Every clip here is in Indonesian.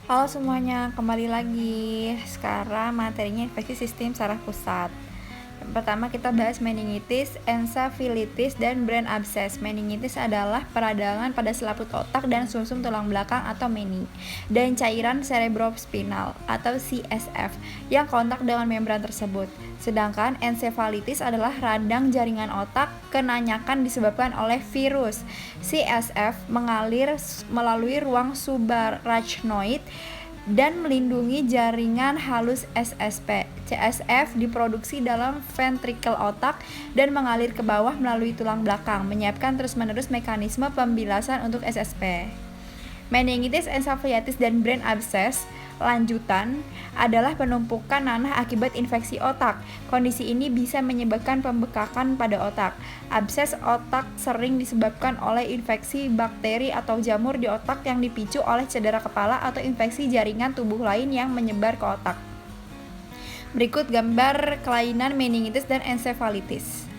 Halo semuanya, kembali lagi. Sekarang materinya infeksi sistem saraf pusat. Yang pertama kita bahas meningitis, encephalitis, dan brain abscess. Meningitis adalah peradangan pada selaput otak dan sumsum tulang belakang atau meni, dan cairan cerebrospinal atau CSF yang kontak dengan membran tersebut. Sedangkan encephalitis adalah radang jaringan otak kenanyakan disebabkan oleh virus. CSF mengalir melalui ruang subarachnoid dan melindungi jaringan halus SSP. CSF diproduksi dalam ventrikel otak dan mengalir ke bawah melalui tulang belakang, menyiapkan terus-menerus mekanisme pembilasan untuk SSP. Meningitis, encephalitis, dan brain abscess lanjutan adalah penumpukan nanah akibat infeksi otak. Kondisi ini bisa menyebabkan pembekakan pada otak. Abses otak sering disebabkan oleh infeksi bakteri atau jamur di otak yang dipicu oleh cedera kepala atau infeksi jaringan tubuh lain yang menyebar ke otak. Berikut gambar kelainan meningitis dan encephalitis.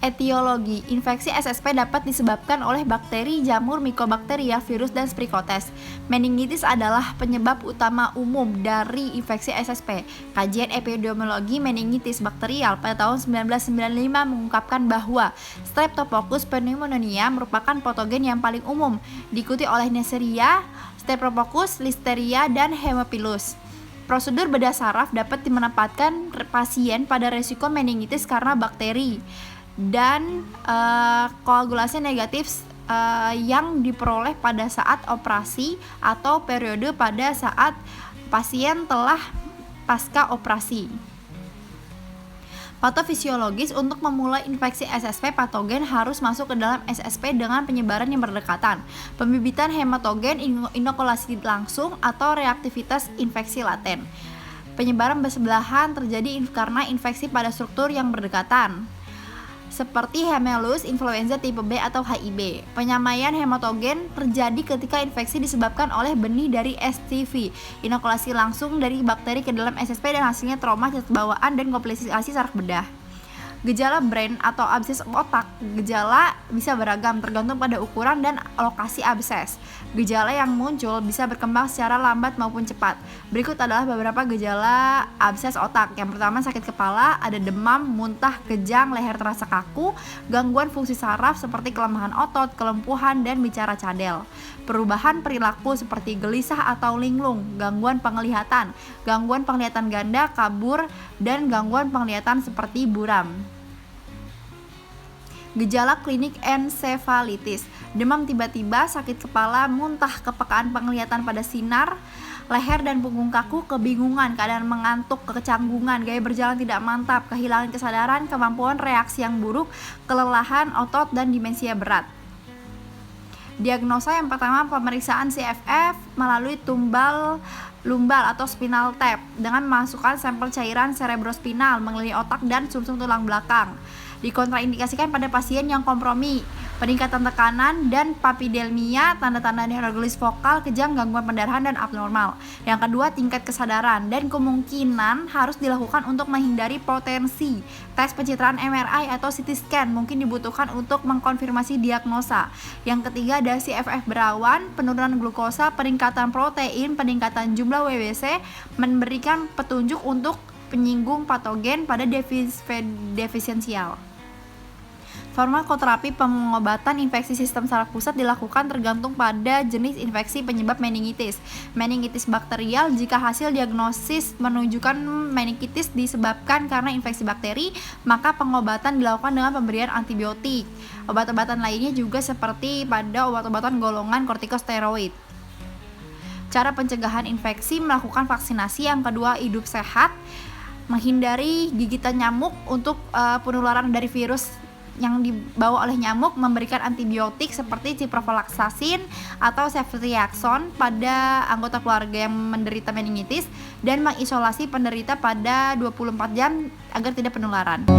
Etiologi infeksi SSP dapat disebabkan oleh bakteri, jamur, mycobacteria, virus, dan Spricotes. Meningitis adalah penyebab utama umum dari infeksi SSP. Kajian epidemiologi meningitis bakterial pada tahun 1995 mengungkapkan bahwa Streptococcus pneumoniae merupakan patogen yang paling umum, diikuti oleh Neisseria, Streptococcus, Listeria, dan Haemophilus. Prosedur bedah saraf dapat menempatkan pasien pada resiko meningitis karena bakteri dan koagulasi negatif yang diperoleh pada saat operasi atau periode pada saat pasien telah pasca operasi. Patofisiologis, untuk memulai infeksi SSP, patogen harus masuk ke dalam SSP dengan penyebaran yang berdekatan, pembibitan hematogen, inokulasi langsung, atau reaktivitas infeksi laten. Penyebaran bersebelahan terjadi karena infeksi pada struktur yang berdekatan, seperti Haemophilus influenza tipe B atau HIB. Penyamaian hematogen terjadi ketika infeksi disebabkan oleh benih dari STV. Inokulasi langsung dari bakteri ke dalam SSP dan hasilnya trauma cacat bawaan dan komplikasi saraf bedah. Gejala brain atau abses otak. Gejala bisa beragam tergantung pada ukuran dan lokasi abses. Gejala yang muncul bisa berkembang secara lambat maupun cepat. Berikut adalah beberapa gejala abses otak. Yang pertama, sakit kepala, ada demam, muntah, kejang, leher terasa kaku, gangguan fungsi saraf seperti kelemahan otot, kelumpuhan, dan bicara cadel. Perubahan perilaku seperti gelisah atau linglung, gangguan penglihatan ganda, kabur, dan gangguan penglihatan seperti buram. Gejala klinik encephalitis, demam tiba-tiba, sakit kepala, muntah, kepekaan penglihatan pada sinar, leher dan punggung kaku, kebingungan, keadaan mengantuk, kecanggungan, gaya berjalan tidak mantap, kehilangan kesadaran, kemampuan reaksi yang buruk, kelelahan otot, dan demensia berat. Diagnosa yang pertama, pemeriksaan CSF melalui lumbal atau spinal tap dengan memasukkan sampel cairan cerebrospinal mengelilingi otak dan sumsum tulang belakang. Dikontraindikasikan pada pasien yang kompromi, peningkatan tekanan dan papidemia, tanda-tanda neurologi vokal, kejang, gangguan pendarahan, dan abnormal. Yang kedua, tingkat kesadaran dan kemungkinan harus dilakukan untuk menghindari potensi tes pencitraan MRI atau CT scan mungkin dibutuhkan untuk mengkonfirmasi diagnosa. Yang ketiga, ada CFF berawan, penurunan glukosa, peningkatan protein, peningkatan jumlah WBC, memberikan petunjuk untuk penyinggung patogen pada defisiensial. Farmakoterapi pengobatan infeksi sistem saraf pusat dilakukan tergantung pada jenis infeksi penyebab meningitis. Meningitis bakterial, jika hasil diagnosis menunjukkan meningitis disebabkan karena infeksi bakteri, maka pengobatan dilakukan dengan pemberian antibiotik. Obat-obatan lainnya juga seperti pada obat-obatan golongan kortikosteroid. Cara pencegahan infeksi, melakukan vaksinasi. Yang kedua, hidup sehat, menghindari gigitan nyamuk untuk penularan dari virus yang dibawa oleh nyamuk, memberikan antibiotik seperti ciprofloxacin atau ceftriaxone pada anggota keluarga yang menderita meningitis, dan mengisolasi penderita pada 24 jam agar tidak penularan.